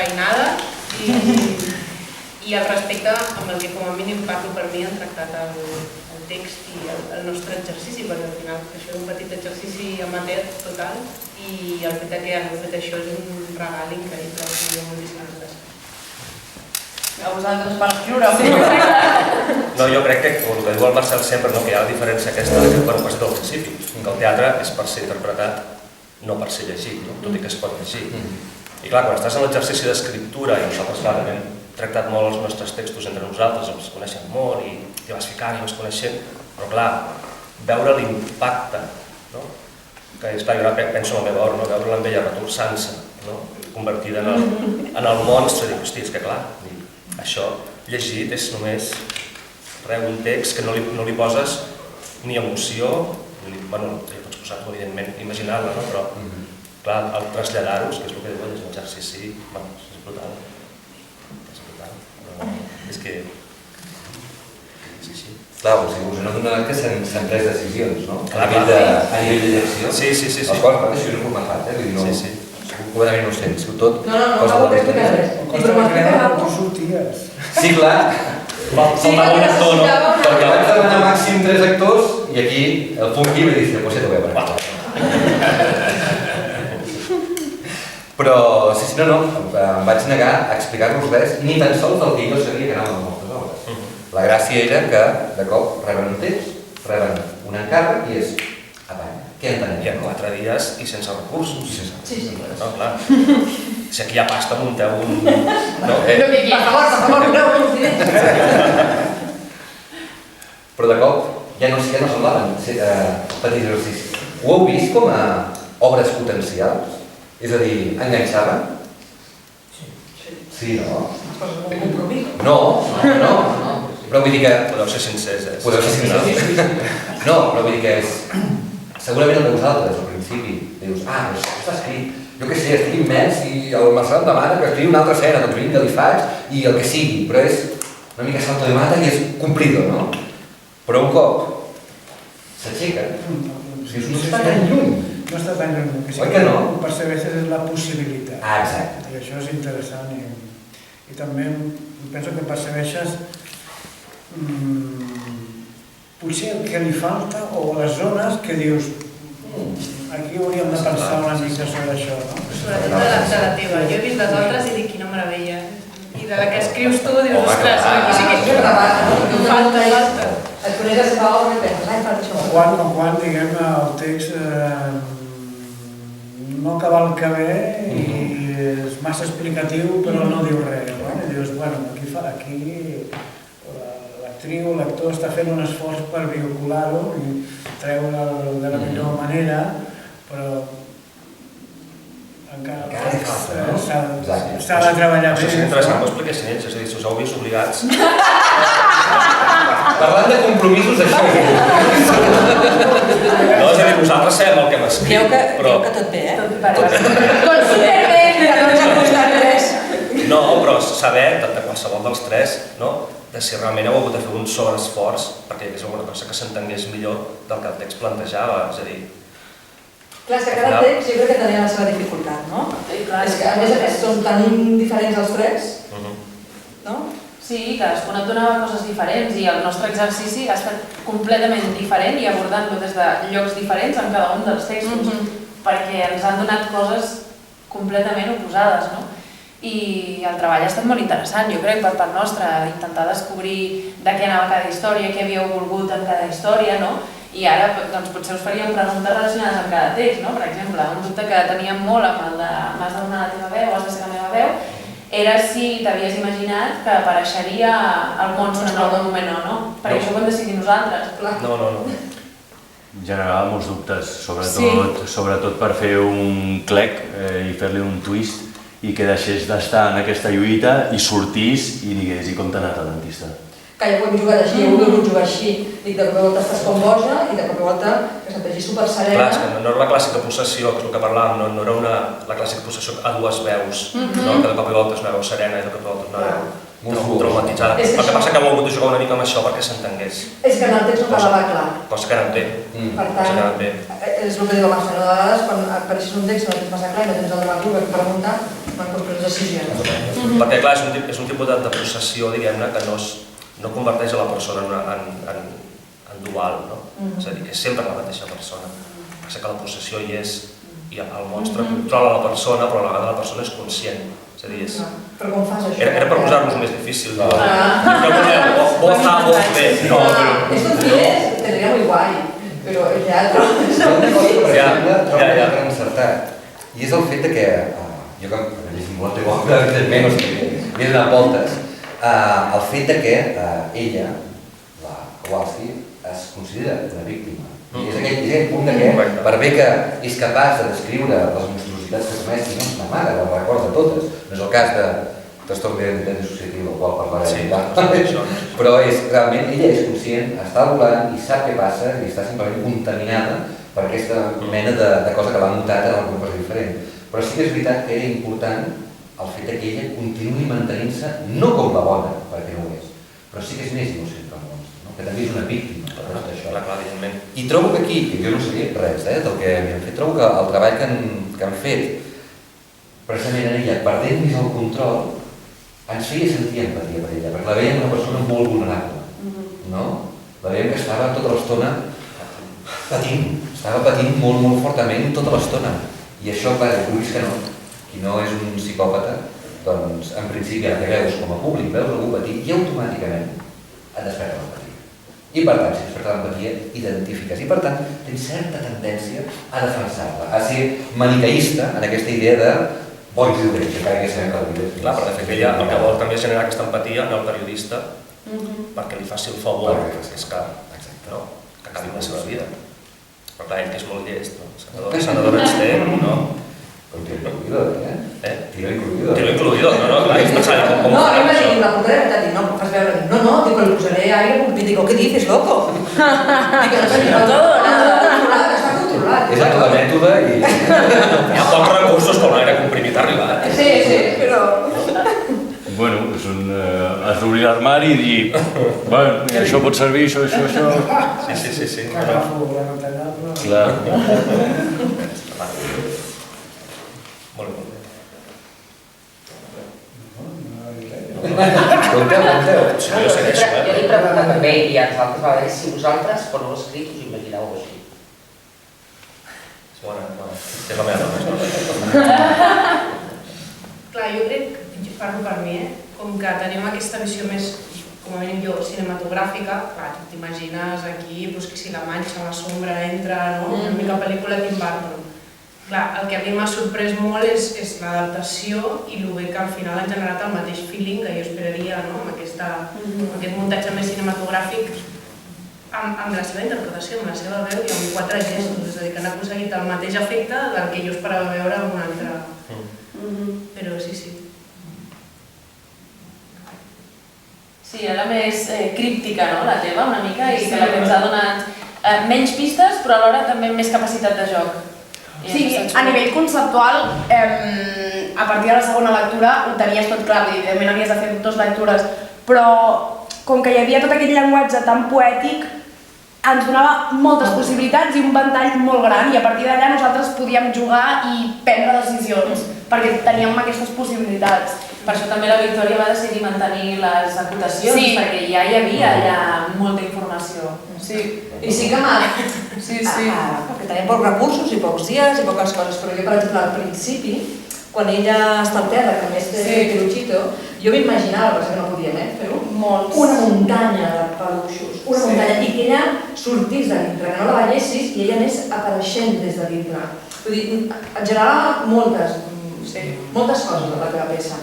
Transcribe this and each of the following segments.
feinada i al respecte amb el que com a mínim parlo per mi han tractat el text i el nostre exercici, perquè al final això és un petit exercici amateur total i el fet que han fet això és un regal increïble. Moltíssimes gràcies. A vosaltres per escriure. No, jo crec que el que diu el Marcel sempre, que hi ha la diferència aquesta que ho has dit al principi, que el teatre és per ser interpretat, no per ser llegit, tot i que es pot llegir. I clar, quan estàs en l'exercici d'escriptura, i nosaltres clar, hem tractat molt els nostres textos entre nosaltres, els coneixem molt i vas ficant i vas coneixent, però clar, veure l'impacte, que és clar, jo ara penso en la meva obra, veure l'Ambella retorçant-se, convertida en el monstre, i dic, hosti, és que clar, això llegit és només un text que no li poses ni emoció, bueno, ja pots posar-ho evidentment, imaginar-la, però clar, al traslladar-ho, que és el que diuen, és un exercici, és brutal. És brutal, és que és així. Clar, us heu adonat que s'han pres decisions, no? Clar, a nivell de direcció. Sí. Les coses, això no forma part, vull dir, no... completament innocent, si tot... No puc explicar res. Sí, clar. Faltava un actor, no? Perquè abans demanar màxim 3 actors i aquí el Funky me dice, pues ja t'ho veure. Però, sí, no, em vaig negar a explicar-vos res, ni tan sols del que jo sabia que anaven les nostres obres. La gràcia era que, de cop, reben un temps, reben un encàrrec i és apanya. Què entenem? I en 4 dies i sense recursos. Sí. No, clar. Si aquí hi ha pasta, munteu un... Per favor, no. Però de cop ja no semblaven petits exercicis. Ho heu vist com a obres potencials? És a dir, enganxaven? Sí, no? No. Però vull dir que... Podeu ser sincers, Podeu ser sincers. No, però vull dir que és... Segurament el de vosaltres, al principi, dius, però està escrit, jo què sé, estic immens i el Marcel em demana que escrigui una altra escena, doncs vinga, li faig i el que sigui, però és una mica salto de mata i és complido, no? Però un cop s'aixeca, dius, no està tan lluny. No està tan lluny, que sí que no? El que percebeixes és la possibilitat. Exacte. I això és interessant i també penso que percebeixes potser el que li falta o les zones que dius aquí hauríem de pensar una mica sobre això, no? Sobretot de la teva. Jo he vist les altres i dic, quina meravella. I de la que escrius tu dius, ostres, aquí sí que és falta. Et coneix la seva obra i penses, per això. Quan, diguem, el text no cavalca bé i és massa explicatiu però no diu res, no? I dius, bueno, aquí l'actriu, l'actor està fent un esforç per vehicular-ho i treure'l de la millor manera, però encara s'ha de treballar bé. Això és interessant, m'ho expliquessin ells, és a dir, si us heu vist obligats... Parlant de compromisos, això... No, és a dir, vosaltres sabem el que m'escriu, però... Dieu que tot bé, Considerament, no ens ha costat res. No, però saber, de qualsevol dels tres, de si realment heu hagut de fer un sobreesforç perquè hi hagués alguna cosa que s'entengués millor del que el text plantejava, és a dir... Clar, és que cada text jo crec que tenia la seva dificultat, no? És que a més són tan diferents els tres, no? Sí, cadascuna et donava coses diferents i el nostre exercici ha estat completament diferent i abordant-lo des de llocs diferents en cada un dels textos, perquè ens han donat coses completament oposades, no? I el treball ha estat molt interessant, jo crec, per part nostra, intentar descobrir de què anava cada història, què havíeu volgut en cada història, no? I ara doncs, potser us faríem preguntes relacionades amb cada text, no? Per exemple, un dubte que teníem molt amb el de m'has de donar la teva veu, has de ser la meva veu, era si t'havies imaginat que apareixeria el monstre en algun moment o no. Per això ho hem decidit nosaltres. No. Generava molts dubtes, sobretot per fer un clec i fer-li un twist i que deixés d'estar en aquesta lluita i sortís i digués, i com t'ha anat el dentista? Que ja ho hem jugat així, ho hem jugat així. Dic, de cop i volta estàs com boja i de cop i volta que se't vegi superserena. Clar, és que no era la clàssica possessió, que és el que parlàvem, no era la clàssica possessió a dues veus, que de cop i volta és una veu serena i de cop i volta una veu traumatitzada. El que passa que hem hagut de jugar una mica amb això perquè s'entengués. És que en el text no quedava clar. Cosa que no té. Per tant, és el que diu el Marcel, a vegades quan apareixes un text no tens massa clar i no tens el dramaturg per preguntar, van prendre decisions. Perquè, clar, és un tipus de possessió, diguem-ne, que no converteix a la persona en dual, no? És a dir, és sempre la mateixa persona. Passa que la possessió hi és, i el monstre controla la persona, però a la vegada la persona és conscient. És a dir, però com fas això? Era per posar-vos més difícil. Vos està molt bé. Esto en cine tendría muy guay, pero el teatro... Ja encertat. I és el fet que, jo que he llegit molt igual, evidentment, m'he donat voltes, el fet que ella, la Kowalski, es considera una víctima. I és aquell punt que, per bé que és capaç de descriure les monstruositats que s'amestin, no és una mare, les recorda totes. No és el cas de trastorn d'identitat dissociatiu, del qual parlarem. Però realment ella és conscient, està volant i sap què passa i està simplement contaminada per aquesta mena de cosa que l'ha mutat en alguna cosa diferent. Però sí que és veritat que era important el fet que ella continuï mantenint-se no com la bona, perquè no ho és, però sí que és més innocent que el monstre, que també és una víctima. I trobo que aquí, que jo no sabia res del que m'han fet, trobo que el treball que han fet precisament en ella, perdent més el control, ens feia sentir empatia per ella, perquè la veiem una persona molt vulnerable, no? La veiem que estava tota l'estona patint molt, molt fortament tota l'estona. I això, clar, és que no. Qui no és un psicòpata, doncs, en principi, el que veus com a públic, veus algú patir i automàticament et desperta l'empatia. I per tant, si desperta l'empatia, identifiques. I per tant, tens certa tendència a defensar-la, a ser maniqueista en aquesta idea de bons i dolents, encara que sabem que la vida és... Clar, però de fet ella el que vol també és generar aquesta empatia en el periodista perquè li faci el favor, és que acabi la seva vida. Però clar, ell que és molt llest, Senador Einstein, no? Com tiro incluïdo, Tiro incluïdo. Tiro incluïdo, no, clar, és pensar com... No, a mi m'ha dit, la puta veritat, dic, no, fas veure, no, dic, le posaré aire y digo, ¿qué dices, loco? Dic, no todo, nada, està controlat. És el teu mètode i... Hi ha pocs recursos com l'aire comprimit ha arribat. Sí, però... Bueno, has d'obrir l'armari i dir, bueno, això pot servir, això. Sí. Agafo la retallada. Clar. Molt bé. Conteu. Jo segueixo, Jo li he preguntat també, i als altres vegades, si vosaltres, quan ho heu escrit, us imagineu així. És bona. És la meva dona. Clar, jo crec, parlo per mi, com que tenim aquesta visió més, com a mínim jo, cinematogràfica, clar, tu t'imagines aquí, que si la manxa, la sombra entra, no? Una mica pel·lícula Tim Burton. Clar, el que a mi m'ha sorprès molt és l'adaptació i el bé que al final han generat el mateix feeling que jo esperaria, no? Amb aquest muntatge més cinematogràfic, amb la seva interpretació, amb la seva veu i amb 4 gestos, és a dir, que han aconseguit el mateix efecte del que jo esperava veure en un altre... Però sí. Sí, era més críptica, no?, la teva, una mica, i que la que ens ha donat menys pistes, però alhora també més capacitat de joc. Sí, a nivell conceptual, a partir de la segona lectura ho tenies tot clar, evidentment havies de fer 2 lectures, però com que hi havia tot aquest llenguatge tan poètic, ens donava moltes possibilitats i un ventall molt gran, i a partir d'allà nosaltres podíem jugar i prendre decisions, perquè teníem aquestes possibilitats. Per això també la Victòria va decidir mantenir les acotacions, perquè ja hi havia allà molta informació. I sí que perquè tenim pocs recursos i pocs dies i poques coses, però jo, per exemple, al principi, quan ella està al terra, que a més té Peluchito, jo m'imaginava, per que no podíem fer-ho, una muntanya de peluixos, una muntanya, i que ella sortís de dintre, que no la veiessis i ella anés apareixent des de dintre. Vull dir, et generava moltes coses a la teva peça,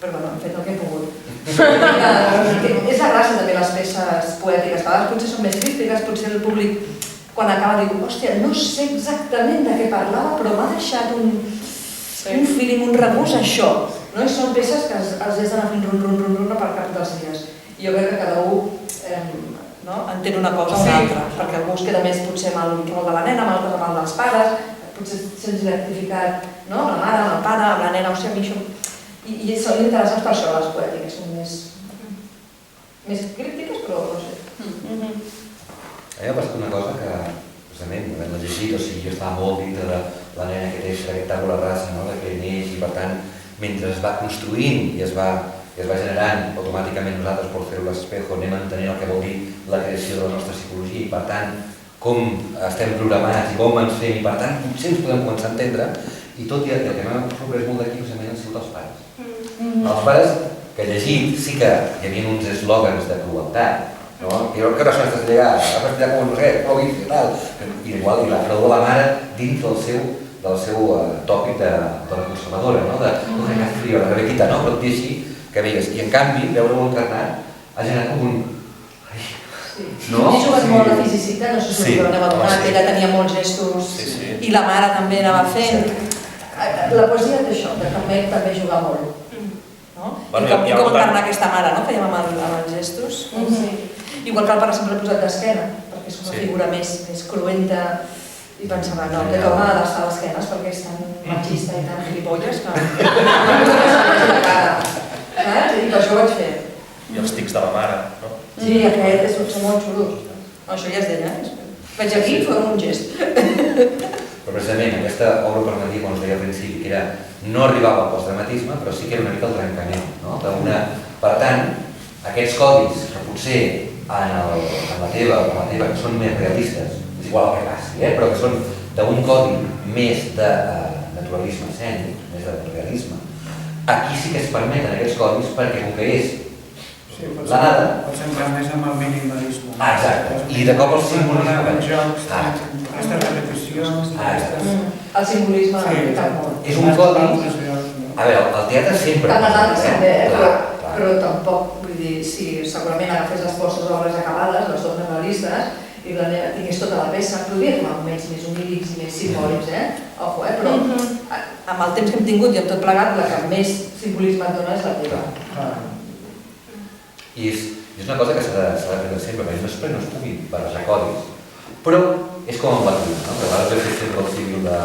però bueno, hem fet el que he pogut. És la gràcia també les peces poètiques, a vegades potser són més crítiques, potser el públic quan acaba diu, hòstia, no sé exactament de què parlava, però m'ha deixat un feeling, un regust això. I són peces que els has d'anar fent rum per cap dels dies. I jo crec que cada un entén una cosa o una altra, perquè algú es queda més potser amb el rol de la nena, amb altres amb el dels pares, potser sents identificat amb la mare, amb el pare, amb la nena, o sigui, a mi això... I són interessants per això, les poètiques, són més crítiques, però no sé. A mi m'ha passat una cosa que, precisament, havent-la llegit, o sigui, jo estava molt dintre de la nena que té aquest tabula rasa, que neix, i per tant mentre es va construint i es va generant automàticament nosaltres per fer-ho l'espejo anem entenent el que vol dir la creació de la nostra psicologia i per tant com estem programats i com ens fem i per tant potser ens podem començar a entendre i tot i el que m'ha sorprès molt d'aquí precisament han sigut els pares. Els pares que he llegit sí que hi havia uns eslògans de crueltat, no? Que hores són aquestes llegades? Has d'estudiar com un res, no vist i tal. I igual, i la frau de la mare dins del seu tòpic de la conservadora, no? De no crec que frio, la Rebequita, no? Però et dir així que veies. I en canvi, veure-ho encarnat ha generat com un... No? He jugat molt a fisicitat, no sé si ho anava donat, ella tenia molts gestos i la mare també anava fent. La poesia té això, que també juga molt. I com encarnar aquesta mare, no? Fèiem amb els gestos. Igual que el pare sempre l'he posat d'esquena, perquè és una figura més cruenta i pensava, no, aquest home ha d'estar a l'esquena perquè és tan machista i tan gilipolles que... Saps? I això ho vaig fer. I els tics de la mare, no? Sí, aquest és molt xulo. Això ja és d'ella, Vaig aquí i fem un gest. Però precisament aquesta obra permetia, com us deia al principi, que era, no arribava al postdramatisme, però sí que era una mica el trencament, no? Per tant, aquests codis que potser en la teva, que són més realistes, és igual el que passi, però que són d'un codi més de naturalisme escènic, més de realisme, aquí sí que es permeten aquests codis perquè com que és la dada... Pots entrar més amb el minimalisme. Exacte, i de cop el simbolisme... Aquestes repeticions... El simbolisme l'ha molt. És un codi... A veure, el teatre sempre... Tant les altres també, però tampoc, vull dir, si segurament agafés les vostres obres acabades, les dones realistes, i tingués tota la peça, podria trobar moments més onírics i més simbòlics, Ojo, però amb el temps que hem tingut i amb tot plegat, la que més simbolisme et dona és la teva. I és una cosa que s'ha de fer sempre, perquè no es pugui barrejar codis, però és com amb la cuina, no? Que a vegades he fet sempre el símil de...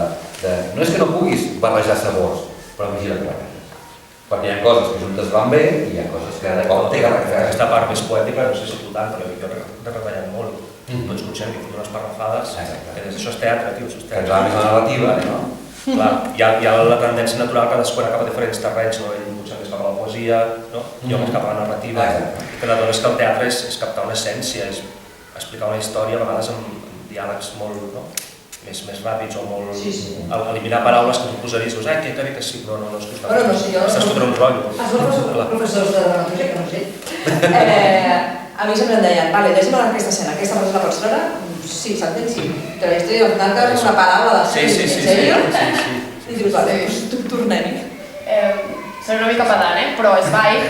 No és que no puguis barrejar sabors, però vigila que barreges. Perquè hi ha coses que juntes van bé i hi ha coses que de cop té que barrejar. Aquesta part més poètica, no sé si tu tant, però jo he retallat molt. Tots coneixem que he fet unes parrafades, que això és teatre, tio, això és teatre. Que ens va més la narrativa, no? Clar, hi ha la tendència natural que cadascú anar cap a diferents terrenys, no? Ell potser més cap a la poesia, no? Jo més cap a la narrativa. Que la dona és que el teatre és captar una essència, és explicar una història, a vegades amb diàlegs molt més ràpids o molt... eliminar paraules que tu posaries, dius, ai, que que sí, no, és que estàs fotent un rotllo. Els professors de dramaturgia, que no sé, a mi sempre em deien, vale, deixa'm aquesta escena, aquesta frase la pots treure? Sí, s'entén, sí. Però estoy donant una paraula de sí. ¿En serio? I dius, vale, doncs tornem-hi. Seré una mica pedant, però Zweig...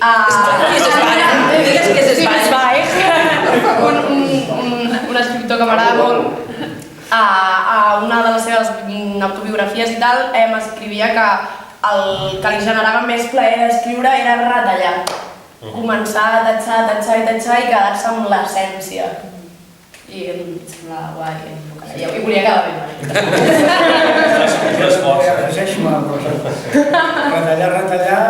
Qui és Zweig? Digues que és Zweig. Un escriptor que m'agrada molt, a una de les seves autobiografies i tal, escrivia que el que li generava més plaer d'escriure era retallar. Començar a tatxar i quedar-se amb l'essència. I em semblava guai, i volia quedar bé. Afegeix-me retallar,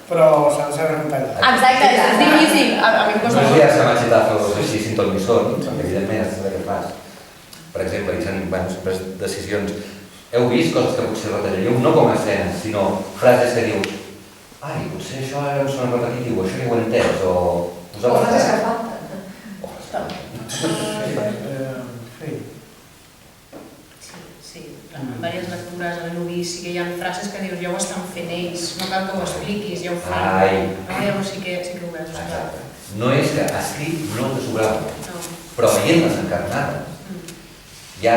però s'ha de saber retallar. Exacte, és difícil. A mi em costa molt. molt. Ja s'ha matxat així sin ton ni son, evidentment és el que fas. Per exemple, i s'han pres decisions. Heu vist coses que potser retallaríeu, no com a escenes, sinó frases que dius ai, potser això ara em sona repetitiu, això ja ho he entès, o... O frases que falten. Sí, en diverses lectures a l'Ubi sí que hi ha frases que dius, ja ho estan fent ells, no cal que ho expliquis, ja ho fan. Llavors sí que ho veus. No és que escrit no te sobrava, però veient-les encarnades, ja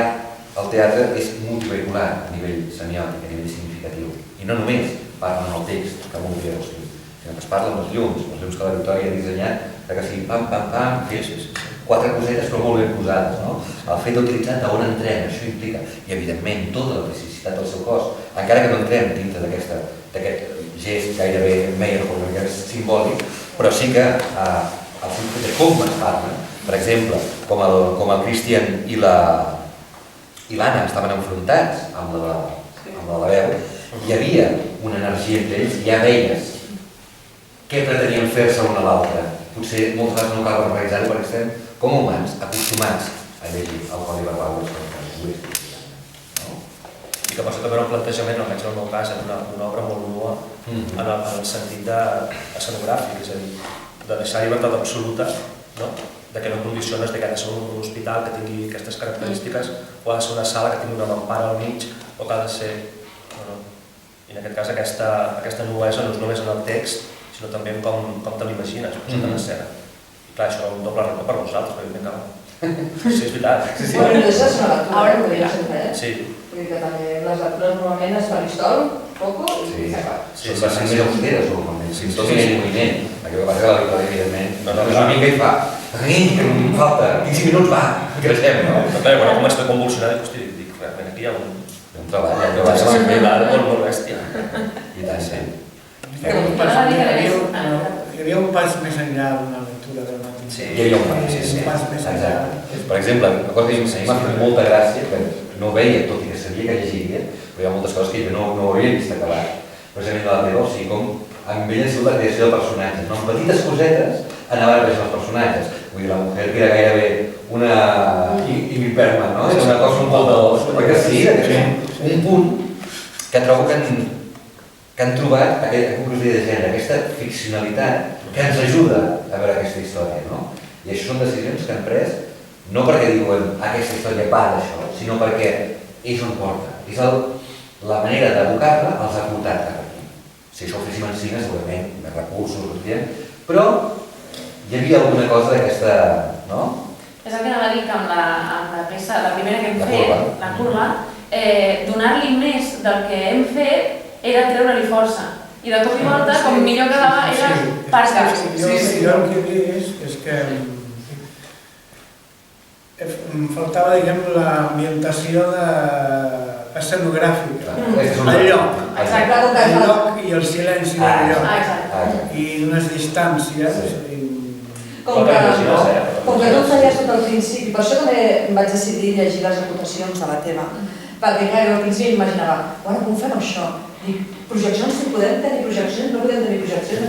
el teatre és multivehicular a nivell semiòtic, a nivell significatiu, i no només parlen el text, que molt bé sinó que es parlen les llums que la Victòria ha dissenyat, que siguin pam, que és quatre cosetes però molt ben posades, no? El fet d'utilitzar d'on entrem, això implica, i evidentment tota la precisitat del seu cos, encara que no entrem dintre d'aquest gest gairebé Meyerhold, que és simbòlic, però sí que el sentit de com es parla, per exemple, com el Christian i l'Anna estaven enfrontats amb la veu, hi havia una energia entre ells, ja veies què pretenien fer-se l'un a l'altre. Potser moltes vegades no cal realitzar-ho perquè estem com humans acostumats a llegir el codi verbal dels contraris. I que que per això també era un plantejament, almenys en el meu cas, era una obra molt nua en el sentit escenogràfic, és a dir, de deixar llibertat absoluta, de que no condiciones de que ha de ser un hospital que tingui aquestes característiques o ha de ser una sala que tingui una mampara al mig o que ha de ser... I en aquest cas aquesta nuesa no és només en el text, sinó també en com te l'imagines posat en escena. I clar, això és un doble repte per nosaltres, perquè vinga, sí, és veritat. Bueno, això és una lectura, ho diria sempre, Sí. Vull dir que també les lectures normalment es faristol, poco i s'acaba. Són bastant més austeres, normalment. Si tot és moviment. Aquí el que passa que la lectura, evidentment, és una mica i fa. Que em falta 15 minuts, va, creixem, no? Però quan comença a convulsionar, dic, realment aquí hi ha un treball, molt bèstia. I tant, sí. Hi havia un pas més enllà d'una lectura dramàtica. Sí, hi havia un pas, sí. Un pas més enllà. Per exemple, una cosa que a mi m'ha fet molta gràcia, que no ho veia, tot i que sabia que llegiria, però hi ha moltes coses que jo no havia vist acabar, precisament de la teva, o sigui, com amb ella ha sigut la creació de personatges, no? Amb petites cosetes anaven apareixent els personatges. Vull dir, la mujer que era gairebé una Ingrid Bergman, no? Era una cosa un poc de... Sí, un punt que trobo que han trobat aquesta conclusió de gènere, aquesta ficcionalitat que ens ajuda a veure aquesta història, no? I això són decisions que han pres no perquè diuen aquesta història va d'això, sinó perquè és on porta. És la manera d'abocar-la els ha portat cap aquí. Si això ho féssim en cine, segurament, més recursos, però hi havia alguna cosa d'aquesta, no? És el que anava a dir que amb la peça, la primera que hem fet, la curva, donar-li més del que hem fet era treure-li força. I de cop i volta, com millor quedava, era parques. Jo el que he vist és que em faltava, diguem, l'ambientació escenogràfica. El lloc. El lloc i el silenci del lloc. I unes distàncies. Com que tu em feies tot al principi, per això també vaig decidir llegir les acotacions de la teva. Perquè clar, jo al principi imaginava, bueno, com fem això? Dic, projeccions, si podem tenir projeccions, no podem tenir projeccions, em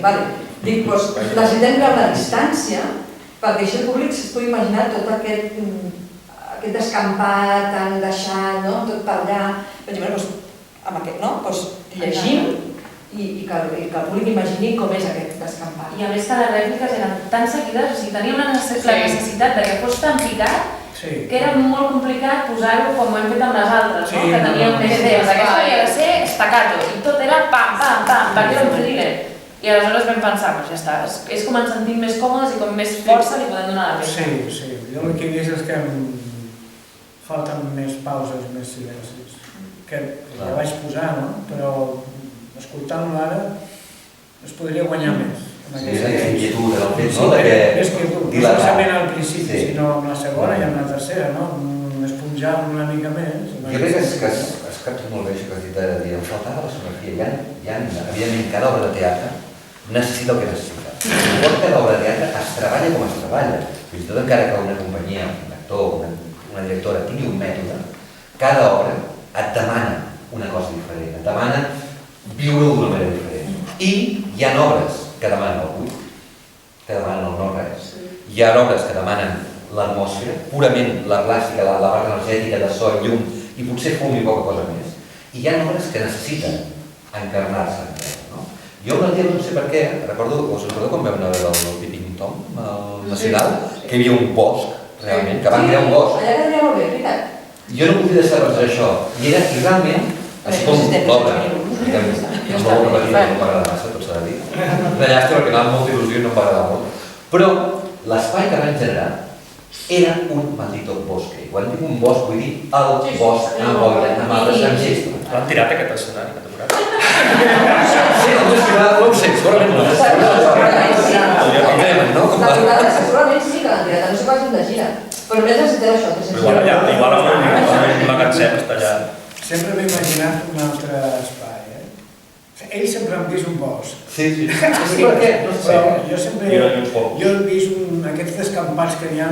va dir, no. Dic, doncs necessitem veure la distància perquè així el públic es pugui imaginar tot aquest descampat, tan deixat, tot per allà. Vaig dir, bueno, amb aquest, no? Llegim i que el públic imagini com és aquest descampat. I a més que les rèpliques eren tan seguides, o sigui, teníem la necessitat de que fos tan picat que era molt complicat posar-ho com ho hem fet amb les altres, que teníem més temps. Aquesta havia de ser staccato i tot era pam, pam, pam, perquè era un thriller. I aleshores vam pensar, doncs ja està, és com ens sentim més còmodes i com més força li podem donar a la peça. Sí, jo el que he vist és que em falten més pauses, més silencis, que la vaig posar, però escoltant-lo ara es podria guanyar més. Sí, és inquietud, en el fet, no? És inquietud, no solament al principi, sinó amb la segona i amb la tercera, no? Esponjar una mica més. Jo crec que has captat molt bé això que has dit de dir, em faltava la sonografia. Evidentment, cada obra de teatre necessita el que necessita. Llavors, cada obra de teatre es treballa com es treballa. Fins i tot encara que una companyia, un actor, una directora tingui un mètode, cada obra et demana una cosa diferent, et demana viure-ho d'una manera diferent. I hi ha obres que demanen el buit, que demanen el no-res. Hi ha obres que demanen l'atmosfera, purament la plàstica, la part energètica de so i llum, i potser fum i poca cosa més. I hi ha obres que necessiten encarnar-se. Jo un dia no sé per què, us recordeu quan vam anar a veure el Peeping Tom, al Nacional, que hi havia un bosc, realment, que van crear un bosc. Allà quedaria molt bé, veritat. Jo no podia deixar de això, i era realment, així com l'obra, és molt repetida, no m'agrada massa, tot s'ha de dir. De llàstima perquè anava amb molta il·lusió i no em va agradar molt. Però l'espai que van generar era un maldito bosque. Quan dic un bosc vull dir el bosc amb boira, amb altres grangers. L'han tirat aquest escenari, que t'ha Sí, no ho sé, segurament no. La durada segurament sí que l'han tirat, no sé quants de gira. Però més necessitem això. Igual amb un magatzem està allà. Sempre m'he imaginat un altre espai. Ell sempre han vist un bosc. Sí. Per què? Jo sempre he vist aquests descampats que hi ha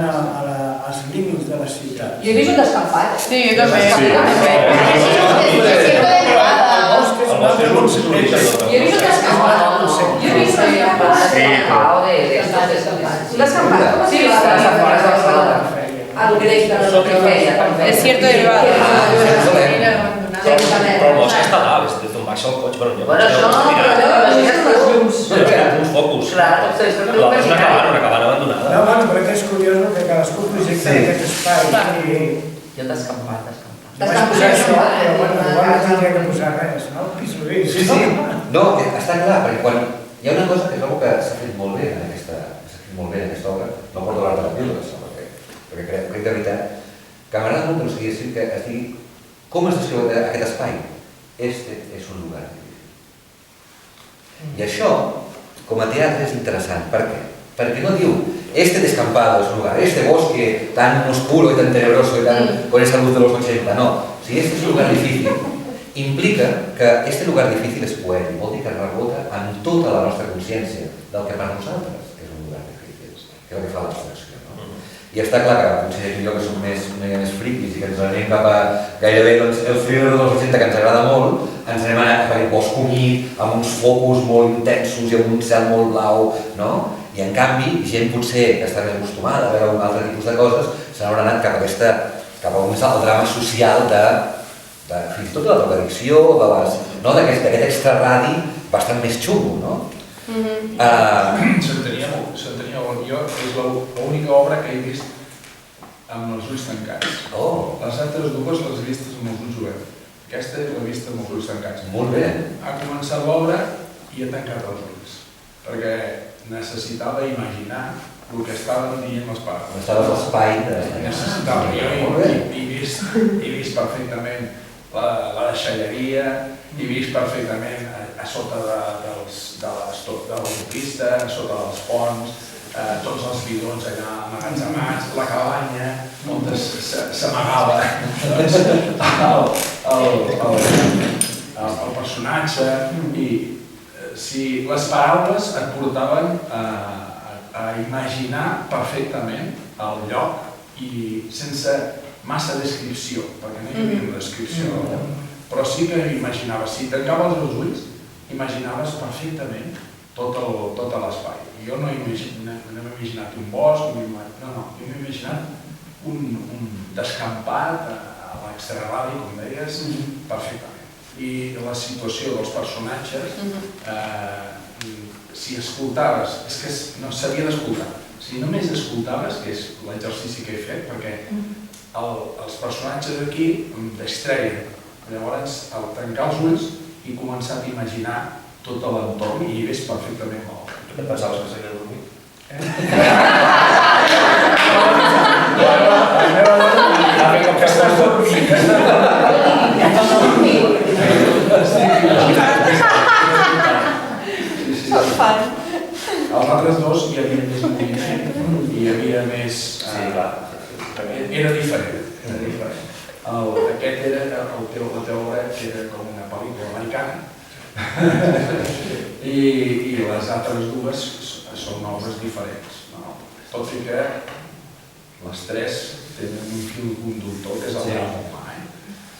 als límits de la ciutat. Jo he vist un descampat. Sí, jo també. Jo he vist un descampat. Jo he vist un descampat. Un descampat? Com es diu? el grec de la Es cierto, Eva. Però el bosc està dalt, és d'on baixa el cotxe. Bueno, això no, uns focus. Clar, És una cabana abandonada. No, bueno, però que és curiós que cadascú projecta aquest espai. Jo descampat. Jo vaig posar això, però bueno, igual no tindria que posar res, no? Pisolís. Sí. No, està clar, perquè quan hi ha una cosa que trobo que s'ha fet molt bé en aquesta obra, no porto l'art de la píldora, perquè crec de veritat que m'agrada molt que no sigui que es digui com es descriu aquest espai. Este és un lugar difícil. I això, com a teatre, és interessant. Per què? Perquè no diu este descampado es un lugar, este bosque tan oscuro y tan tenebroso y tan con esa luz de los 80, no. Si este és un lugar difícil, implica que este lugar difícil és poètic, vol dir que rebota en tota la nostra consciència del que per nosaltres és un lugar difícil, que és el que fa l'abstracció. I està clar que potser jo que som més friquis i que ens anem cap a gairebé el thriller dels 80 que ens agrada molt, ens anem a cap a aquest bosc humit, amb uns focus molt intensos i amb un cel molt blau, no? I en canvi, gent potser que està més acostumada a veure un altre tipus de coses, se n'haurà anat cap a el drama social fins i tot de la drogadicció, d'aquest extraradi bastant més xungo, no? S'entenia molt. Jo és l'única obra que he vist amb els ulls tancats. Les altres dues les he vistes amb els ulls oberts. Aquesta l'he vista amb els ulls tancats. Molt bé. Ha començat l'obra i he tancat els ulls, perquè necessitava imaginar el que estaven dient les parts. Estaves a l'espai. Necessitava. Jo he vist perfectament la deixalleria, he vist perfectament a sota de l'autopista, a sota dels ponts, tots els bidons allà amagatzemats, la cabanya on s'amagava el personatge, i si les paraules et portaven a imaginar perfectament el lloc i sense massa descripció, perquè no hi havia una descripció, però sí que imaginaves, si tancaves els ulls, imaginaves perfectament tot l'espai. Jo no he imaginat un bosc, no, jo m'he imaginat un descampat a l'extraradi, com deies, perfectament. I la situació dels personatges, si escoltaves, és que no s'havia d'escoltar, si només escoltaves, que és l'exercici que he fet, perquè els personatges aquí em distreien. Llavors, al tancar els ulls, he començat a imaginar tot l'entorn i hi veig perfectament l'obra. Tu què pensaves que s'havia dormit? La meva dona que estàs dormint. Els altres dos hi havia més moviment, hi havia més... Era diferent. Aquest era la teva obra, que era com una pel·lícula americana, i les altres dues són obres diferents, tot i que les tres tenen un fil conductor que és el drama humà.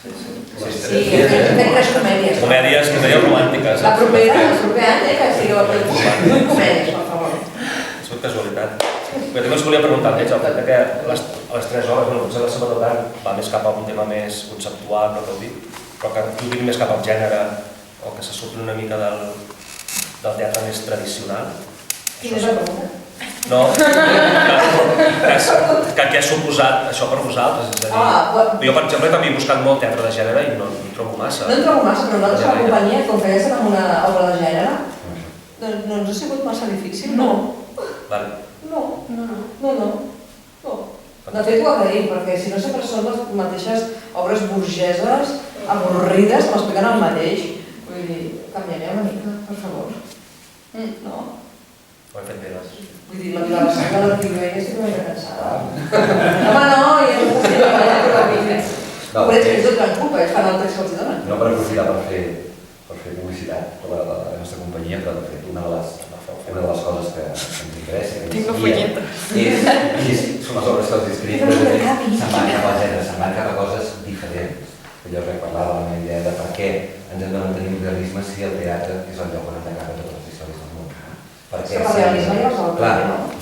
Sí, hem tres comèdies. Comèdies romàntiques. La propera any que sigueu vuit comèdies, per favor. És una casualitat. Però també us volia preguntar, el fet que les tres obres, potser la seva tant va més cap a un tema més conceptual, però que tu vingui més cap al gènere, o que se surti una mica del teatre més tradicional. Quina és la pregunta? No, que què ha suposat això per vosaltres? És a dir, jo, per exemple, també he buscat molt teatre de gènere i no en trobo massa. No en trobo massa, però nosaltres a la companyia, com que ja estem en una obra de gènere, no ens ha sigut massa difícil. No. No. De fet, ho agraïm, perquè si no sempre són les mateixes obres burgeses, avorrides, que m'expliquen el mateix. Vull dir, canviaré una mica, per favor. No? Ho hem fet bé, gràcies. Vull dir, la violació de l'Arquivella estic una mica cansada. Home, no, ja no puc dir que però és que és tot gran culpa, ells fan el text que els donen. No per aprofitar per fer publicitat sobre la nostra companyia, però de fet una de les coses que ens interessa són les obres que els escrits se'n van cap al gènere, se'n van cap a coses diferents. Jo us vaig parlar de la meva idea de per què ens hem de mantenir un realisme si el teatre és el lloc on han d'acabar totes les històries del món. Perquè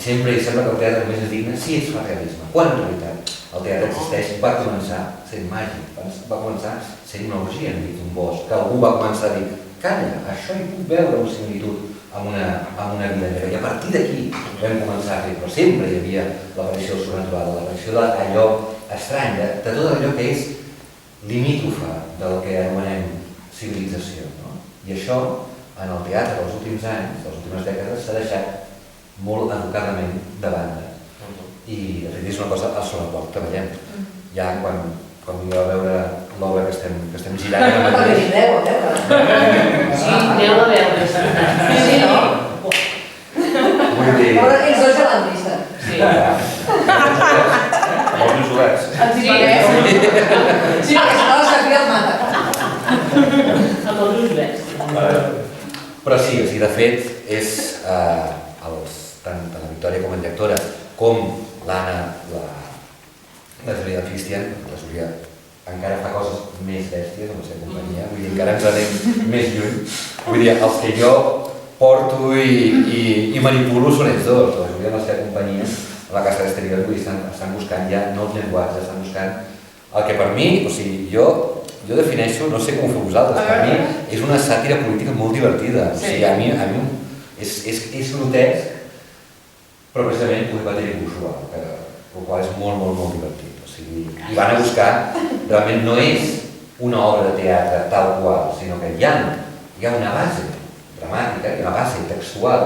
sempre hi sembla que el teatre només és digne si es fa realisme, quan en realitat El teatre existeix, va començar sent màgic, va començar sent una orgia enmig d'un bosc, que algú va començar a dir calla, això hi puc veure una similitud amb una vida grega. I a partir d'aquí vam començar a fer, però sempre hi havia l'aparició del sobrenatural, l'aparició d'allò estrany, de tot allò que és limítrofa del que anomenem civilització. I això, en el teatre dels últims anys, de les últimes dècades, s'ha deixat molt educadament de banda. I de fet és una cosa sobre la qual treballem. Ja quan vingueu a veure l'obra que estem girant... Perquè vindreu a veure. Sí, aneu a veure. Sí, no? Vull dir... Els dos a l'entrista. Sí. Molts ulls oberts. Els hi pagueu? Sí, perquè si no la Sofia el mata. Amb els ulls oberts. Però sí, de fet, és tant la Victòria com en directora, com l'Anna, la Júlia Cristian, la Júlia encara fa coses més bèsties amb la seva companyia, vull dir, encara ens anem més lluny. Vull dir, els que jo porto i manipulo són ells dos, la Júlia amb la seva companyia, a la Casa d'Exterior, vull dir, estan buscant ja nous llenguatges, estan buscant el que per mi, o sigui, jo defineixo, no sé com ho feu vosaltres, per mi és una sàtira política molt divertida, o sigui, a mi és grotesc, però precisament un matèria visual, el qual és molt, molt, molt divertit. O sigui, i van a buscar, realment no és una obra de teatre tal qual, sinó que hi ha una base dramàtica, hi ha una base textual,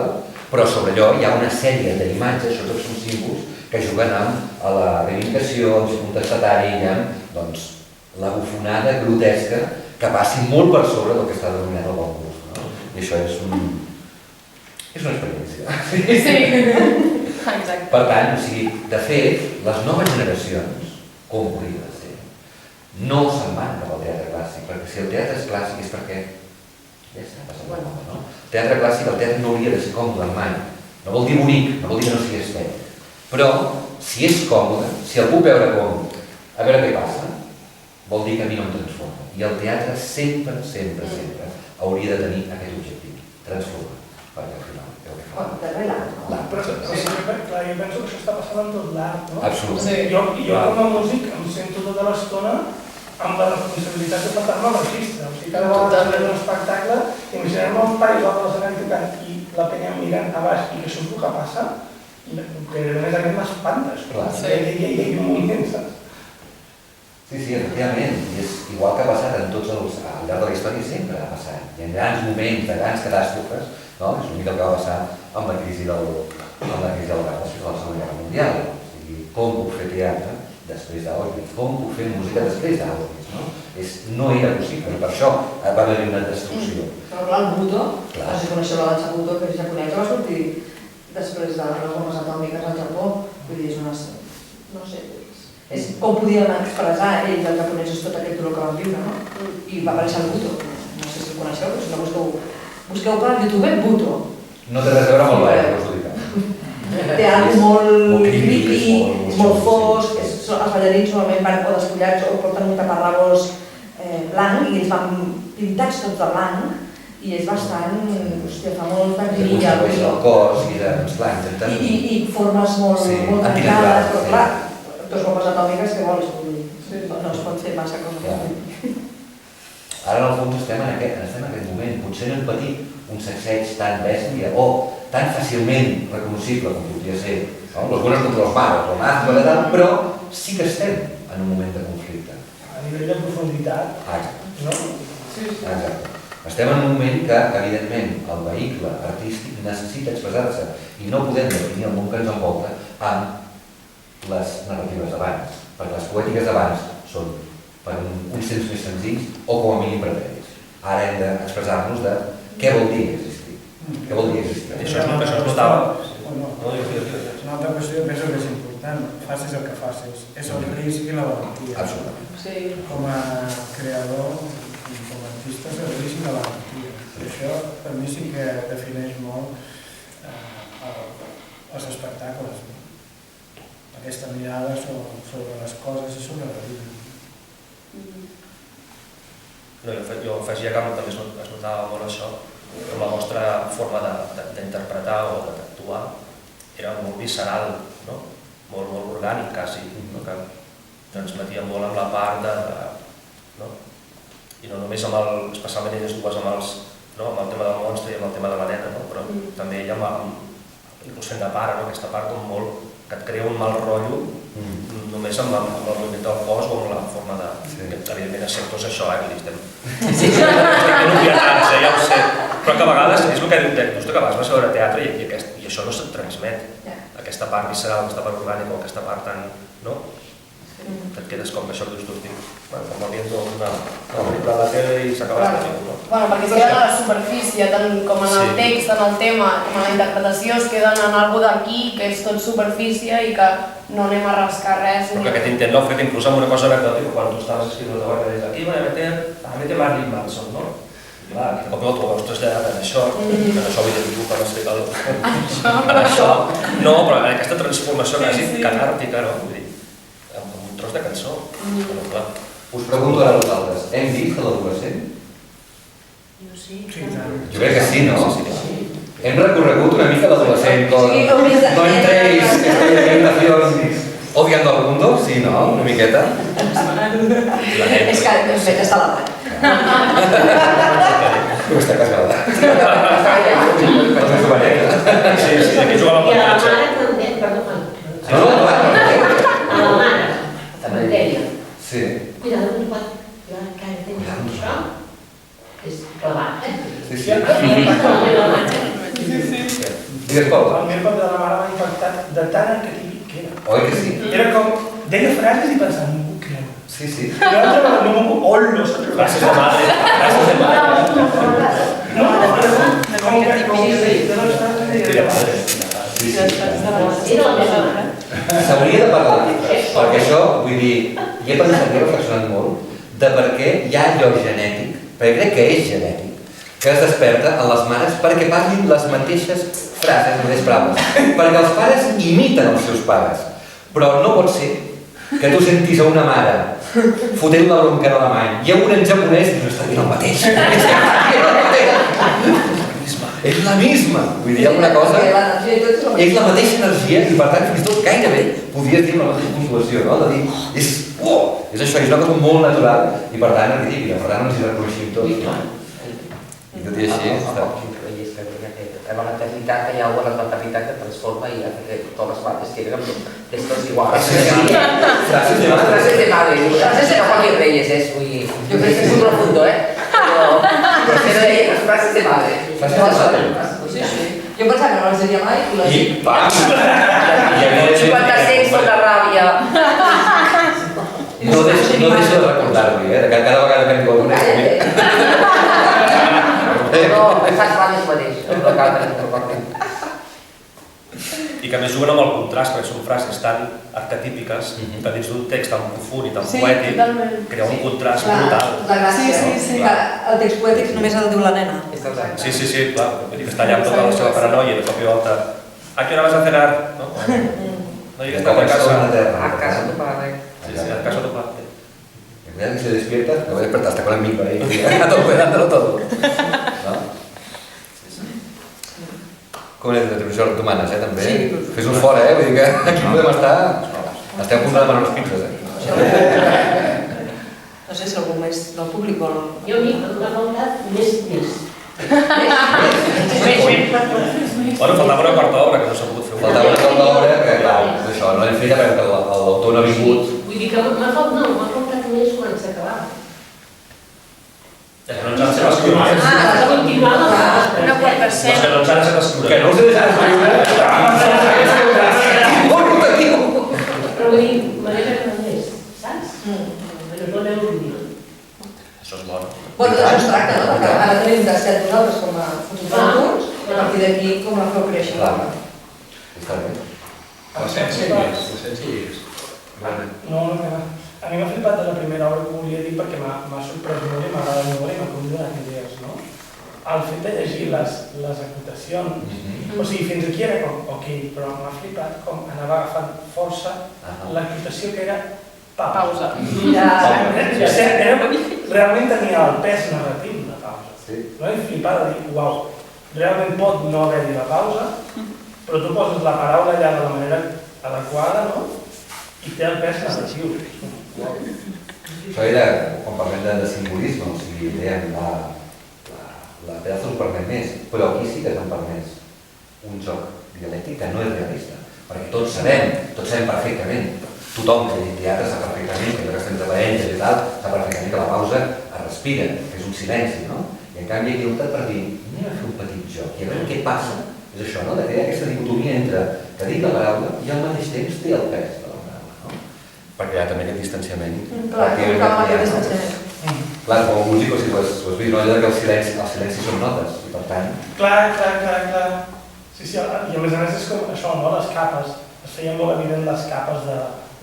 però sobre allò hi ha una sèrie d'imatges, sobretot són símbols, que juguen amb la reivindicació, amb un testatari, i amb doncs, la bufonada grotesca que passi molt per sobre del que està denominat el bon gust. No? I això és una experiència. Sí. Exacte. Per tant, o sigui, de fet, les noves generacions, com hauria de ser, no se'n van cap al teatre clàssic, perquè si el teatre és clàssic és perquè ja està passant la moda, no? El teatre clàssic, el teatre no hauria de ser còmode mai. No vol dir bonic, no vol dir que no sigui estètic. Però, si és còmode, si el puc veure com a veure què passa, vol dir que a mi no em transforma. I el teatre sempre, sempre, sempre hauria de tenir aquest objectiu, transformar, perquè al final També l'art, no? Però jo penso que això està passant en tot l'art, no? Absolutament. Jo com a músic em sento tota l'estona amb la responsabilitat de portar-me a l'artista. O sigui, cada vegada que fem un espectacle, imaginem els pares a l'escenari tocant i la penya mirant a baix i que això és el que passa, que només aquest m'espantes. Hi ha un moviment, saps? Sí, efectivament. I és igual que ha passat en tots al llarg de la història, sempre ha passat. Hi ha grans moments, de grans catàstrofes, no? És una mica el que va passar amb la crisi del gas després de la Segona Guerra Mundial. O sigui, com puc fer teatre després d'Auschwitz? Com puc fer música després d'Auschwitz? No era possible, i per això va haver-hi una destrucció. Però clar, el Buto, no sé si coneixeu la dansa Buto, que és japonesa, va sortir després de les bombes atòmiques al Japó. Vull dir, és una... no sé... és com podien expressar ells, els japonesos, tot aquest dolor que van viure, no? I va aparèixer el Buto. No sé si el coneixeu, però si no busqueu per YouTube Buto. No té res a veure amb el ball, us ho dic. Té alguna molt creepy, molt fosc, els ballarins normalment van o despullats o porten un taparrabós blanc i ells van pintats tots de blanc i és bastant, hòstia, fa molt d'agrimilla. El cos i doncs clar, intentant... I formes molt tancades, però clar, dos bombes atòmiques que vols, no es pot fer massa cosa. Ara en el fons estem en aquest moment, potser no hem patit un sacseig tan bèstia o tan fàcilment recognoscible com podria ser los buenos contra los malos, o nazis, però sí que estem en un moment de conflicte. A nivell de profunditat, no? Exacte. Estem en un moment que, evidentment, el vehicle artístic necessita expressar-se i no podem definir el món que ens envolta amb les narratives d'abans, perquè les poètiques d'abans són per uns temps més senzills o com a mínim pretèrits. Ara hem d'expressar-nos de què vol dir existir. Què vol dir existir? Això es notava. Una altra qüestió, penso que és important. Facis el que facis. És el risc i la valentia. Absolutament. Com a creador i com a artista és el risc i la valentia. Això per mi sí que defineix molt els espectacles. Aquesta mirada sobre les coses i sobre la vida. Jo afegia que també es notava molt això, que la vostra forma d'interpretar o d'actuar era molt visceral, molt orgànic quasi, que transmetia molt amb la part de... I no només especialment elles dues amb el tema del monstre i amb el tema de la nena, però també ella inclús fent de pare, aquesta part com molt que et crea un mal rotllo només amb el moviment del cos o amb la forma de... que evidentment a sectors això, vull dir, estem obvietats, ja ho sé, però que a vegades és el que diu Tec, que a vegades vas a veure teatre i això no se't transmet, aquesta part visceral, aquesta part orgànica o aquesta part tan... et quedes com això que dius tu, com viendo una pel·lícula a la tele i s'acaba la pel·lícula. Bueno, perquè es queden a la superfície, tant com en el text, en el tema, com en la interpretació, es queden en algo d'aquí, que és tot superfície i que no anem a rascar res. Però que aquest intent l'heu fet inclús amb una cosa anecdòtica, quan tu estaves escrivint la teva des d'aquí, voy a meter Marilyn Manson, no? I clar, de cop i volta ho veus traslladat en això, vull dir, tu per explicar en això, no, però en aquesta transformació quasi canàrtica, no? Vull dir, de cançó. Us pregunto ara a vosaltres, hem vist l'adolescent? Jo sí. Jo crec que sí, no? Hem recorregut una mica l'adolescent con no entréis, estoy en habitación odiando al mundo, sí, no? Una miqueta. És que està a la mà. No està casada. Sí, aquí jugava amb I a la el mare també, perdó. A la mare. Matèria. Sí. Cuidado, no pot... Jo encara tenia això. És clavat, Sí. Digues, Pol. El meu cop de la mare m'ha impactat de tan arquetípic que era. Oi que sí? Era com... Deia frases i pensava, ningú creu. Sí, sí. I l'altre, no, ollos. Gràcies de madre. Gràcies de madre. No, com que de les frases de madre. S'hauria de parlar, perquè això, vull dir, hi he pensat i he reflexionat molt de per què hi ha allò genètic, perquè crec que és genètic, que es desperta en les mares perquè parlin les mateixes frases, les mateixes paraules, perquè els pares imiten els seus pares, però no pot ser que tu sentis a una mare fotent la bronca en alemany i a un en japonès i no està dient el mateix. És la misma, vull dir, alguna cosa... És la mateixa energia i per tant fins i tot gairebé podries dir la mateixa puntuació, no? De dir, és això, és una cosa molt natural i per tant arquetípica, per tant ens hi reconeixem tots. I tot i així... En la maternitat hi ha una maternitat que transforma i hace que totes les mares queden estos iguals. Frases de madre. Frases de madre. Frases de Joaquín Reyes, és muy... Jo crec que és muy profundo, Però frases de madre. Frases de madre. Sí, sí. Jo pensava que no les diria mai i les dic. I pam! 56 sota ràbia. No deixo de recordar-li, de cada vegada que em diu alguna cosa. No, estàs clar més mateix. I que a més juguen amb el contrast, perquè són frases tan arquetípiques que dins d'un text tan profund i tan poètic crea un contrast brutal. La gràcia, que el text poètic només el diu la nena. Sí, clar, vull dir que està allà amb tota la seva paranoia i de cop i volta ¿a qué hora vas a cenar? No llegues tarde a casa. A casa tu padre. Sí, a casa tu padre. Mira que se despierta, que voy a despertar hasta con el micro ahí, dándolo todo. ¿No? Com és de televisió humanes, també? Fes-nos fora, vull dir que aquí podem estar... Estem a punt de demanar unes pizzas, No sé si algú més del públic vol... Jo m'he faltat més. Bueno, faltava una quarta obra que no s'ha pogut fer. Faltava una quarta obra que, clar, això, no hem fet perquè l'autor no ha vingut. Vull dir que m'ha faltat més quan s'acabava. Que no ens han de saber escriure. Una quarta escena. Que no ens han de saber escriure. Que no us he deixat escriure. Molt rotatiu. Però vull dir, manera que no és, saps? Però no aneu vídeo. Això és bo. Bueno, d'això es tracta, no? Perquè ara tenim d'estat nosaltres com a fotograus i a partir d'aquí com la feu créixer. Està bé. L'essència hi és. No, a mi m'ha flipat de la primera obra que volia dir perquè m'ha sorprès molt i m'ha agradat molt i m'ha donat idees, no? El fet de llegir les acotacions, o sigui, fins aquí era com, ok, però m'ha flipat com anava agafant força l'acotació que era pausa. Realment tenia el pes narratiu de pausa. No he flipat de dir, uau, realment pot no haver-hi la pausa, però tu poses la paraula allà de la manera adequada, no? I té el pes narratiu. Això era, quan parlem de simbolisme, o sigui, dèiem, la pedaç us permet més, però aquí sí que t'han permès un joc dialèctic que no és realista, perquè tots sabem perfectament, tothom que diu teatre sap perfectament que allò que estem treballant i tal, sap perfectament que la pausa es respira, que és un silenci, no? I en canvi aquí he optat per dir, anem a fer un petit joc i a veure què passa. És això, no? De crear aquesta dicotomia entre que dic la paraula i al mateix temps té el pes de la paraula, no? Perquè hi ha també aquest distanciament. Clar, com aquest distanciament. Clar, com a músic, si ho has vist, no? Allò que els silencis són notes, i per tant... Clar. Sí, i a més és com això, no? Les capes. Es feien molt evident les capes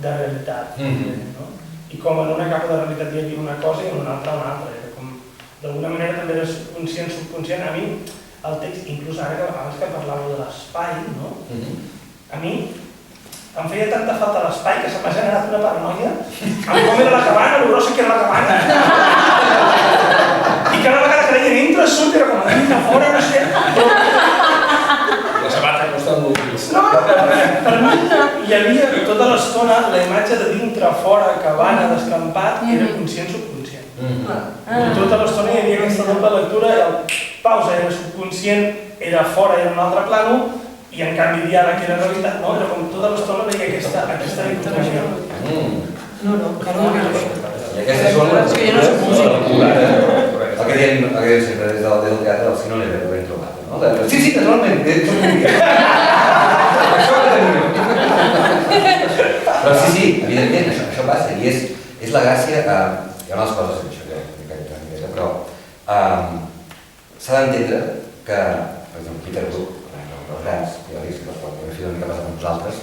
de realitat. I com en una capa de realitat hi havia una cosa i en una altra. D'alguna manera també eres conscient, subconscient. A mi, el text, inclús ara abans que parlàveu de l'espai, no? A mi em feia tanta falta l'espai que se m'ha generat una paranoia amb com era la cabana, lo grossa que era la cabana. I cada vegada que deien entra, surt, era com a dintre, fora, no sé. La sabata costa molt més. No, per mi hi havia tota l'estona la imatge de dintre, fora, cabana, descampat, era conscient, subconscient. Tota l'estona hi havia aquesta doble lectura, el pausa era subconscient, era fora, era un altre plano, i en canvi diàleg era realitat, no? Era com tota l'estona veia aquesta dicotomia. No, que no és això. I aquestes són les que jo no soc músic. El que diem sempre des del teatre, el si no l'he ben trobat, no? Sí, naturalment, soc músic. Això que tenim. Però sí, evidentment, això passa, i és la gràcia, hi ha unes coses en això, però s'ha d'entendre que, per exemple, Peter Brook, els grans teòrics, que no sé una mica passat amb nosaltres,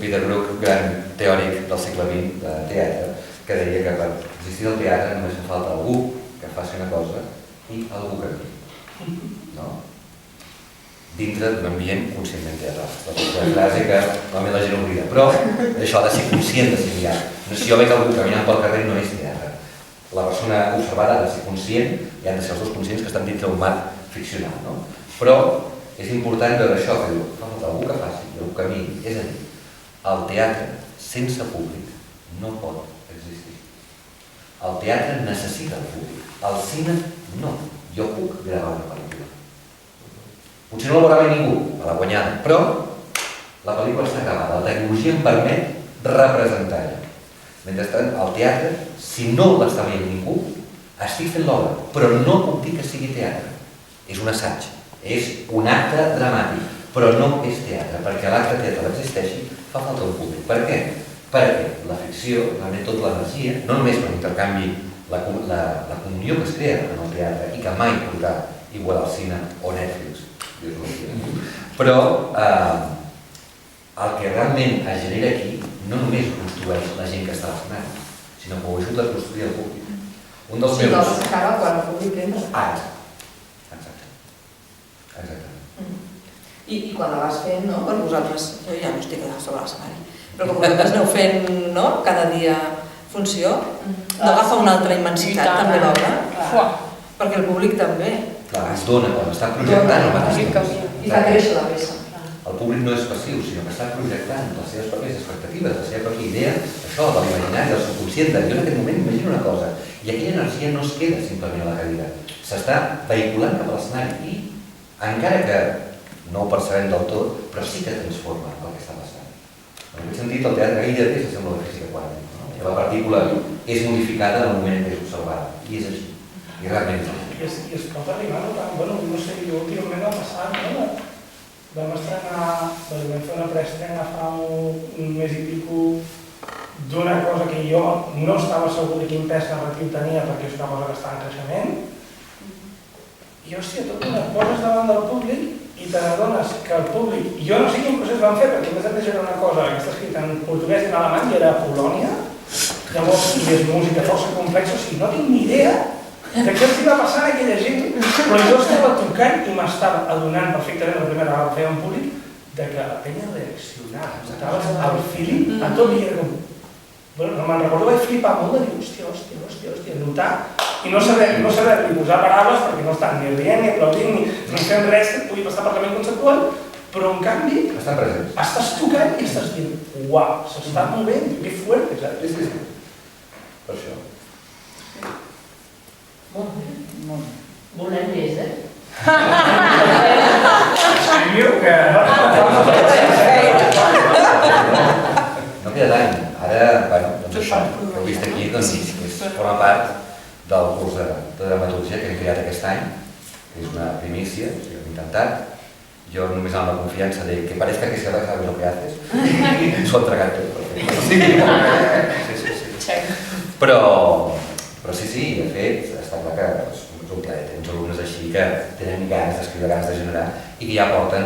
Peter Brook, gran teòric del segle XX de teatre, que deia que per existir el teatre només fa falta algú que faci una cosa i algú que no. No? Dintre d'un ambient conscientment teatral. La frase que normalment la gent oblida. Però això ha de ser conscient de si hi ha. Si jo veig algú caminant pel carrer no és teatre. La persona observada ha de ser conscient i han de ser els dos conscients que estan dintre d'un marc ficcional. No? Però és important veure això, que diu, algú que faci, algú que miri. És a dir, el teatre sense públic no pot existir. El teatre necessita el públic. El cine no. Jo puc gravar una pel·lícula. Potser no la veurà mai ningú, a la guanyada, però la pel·lícula està acabada. La tecnologia em permet representar-la. Mentrestant, el teatre, si no l'està veient ningú, estic fent l'obra, però no puc dir que sigui teatre. És un assaig, és un acte dramàtic, però no és teatre, perquè l'acte teatral existeixi, fa falta un públic. Per què? Perquè la ficció, realment tota l'energia, no només per intercanvi la comunió que es crea en el teatre i que mai podrà igualar al cine o Netflix, però el que realment es genera aquí no només ho construeix la gent que està a l'escenari, sinó que ho ajuda a construir el públic. Un dels meus... Sí, s'acaba quan el públic entra. Exacte. I quan la vas fent, no? Per vosaltres, jo ja no estic allà sobre l'escenari, però com vosaltres aneu fent, no? Cada dia funció, no agafa una altra immensitat també l'obra, perquè el públic també. Clar, es dona, quan està projectant al mateix temps. I fa créixer la peça. El públic no és passiu, sinó que està projectant les seves pròpies expectatives, la seva pròpia idea, això de l'imaginari, del subconscient, jo en aquest moment imagino una cosa, i aquella energia no es queda simplement a la cadira, s'està vehiculant cap a l'escenari i, encara que no ho percebem del tot, però sí que transforma el que està passant. En aquest sentit, el teatre gairebé s'assembla a la física quàntica. La partícula és modificada en el moment que és observada, i és així, i realment és així. I es pot arribar a notar, no sé, jo últimament va passar, no? Vam estrenar, vam fer una preestrena fa un mes i pico d'una cosa que jo no estava segur de quin pes narratiu tenia perquè és una cosa que està en creixement i hòstia, tot una poses davant del públic i te n'adones que el públic, jo no sé quin procés van fer perquè a més era una cosa que està escrita en portuguès i en alemany i era a Polònia, llavors i és música força complexa, o sigui, no tinc ni idea de què els va passar a aquella gent, però jo estava tocant i m'estava adonant perfectament la primera vegada que feia en públic de que la penya reaccionava, estaves al feeling a tot i era com... Bueno, me'n recordo, vaig flipar molt de dir hòstia, notar i no saber-li posar paraules perquè no estan ni rient, ni aplaudint, ni fent res que pugui passar per la ment conceptual, però en canvi estàs tocant i estàs dient uau, s'està movent, que fuerte, saps? per això. Molt bé. Molt bé. Volem més, Escriviu que... No queda tant. Ara, bueno, doncs això, que heu vist aquí, doncs, forma part del curs de dramaturgia que hem creat aquest any, que és una primícia, o sigui, hem intentat. Jo només amb la confiança de que parezca que sabes lo que haces, s'ho ha entregat tot. Sí. Però sí, de fet, està clar que és un plaer tenir uns alumnes així que tenen ganes d'escriure, ganes de generar i que ja porten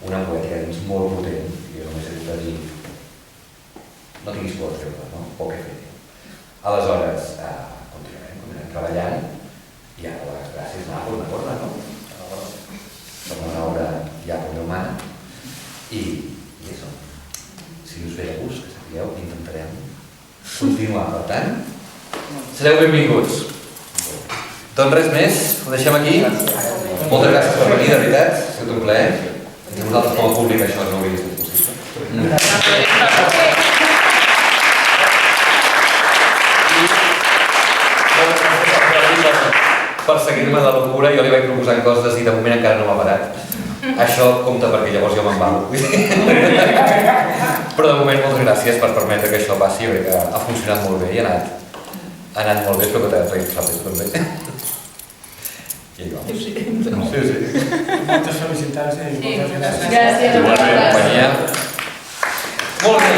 una poètica dins molt potent. Jo només he de dir, no tinguis por de treure, no? Poc he fet. Aleshores, continuarem treballant i ara les gràcies, una corda, no? Som una obra ja com humana i això, si us ve de gust, que sapigueu, intentarem continuar. Per tant, sereu benvinguts. Doncs res més, ho deixem aquí. Moltes gràcies per venir, de veritat, ha sigut un plaer. Entre vosaltres com a públic això no hauria estat possible. Per seguir-me la locura, jo li vaig proposant coses i de moment encara no m'ha parat. Això compta perquè llavors jo me'n valo. Però de moment moltes gràcies per permetre que això passi, perquè ha funcionat molt bé i ha anat molt bé, espero que t'ha fet també. I allò. Sí. Moltes felicitats i moltes gràcies. Gràcies. Companyia. Molt bé.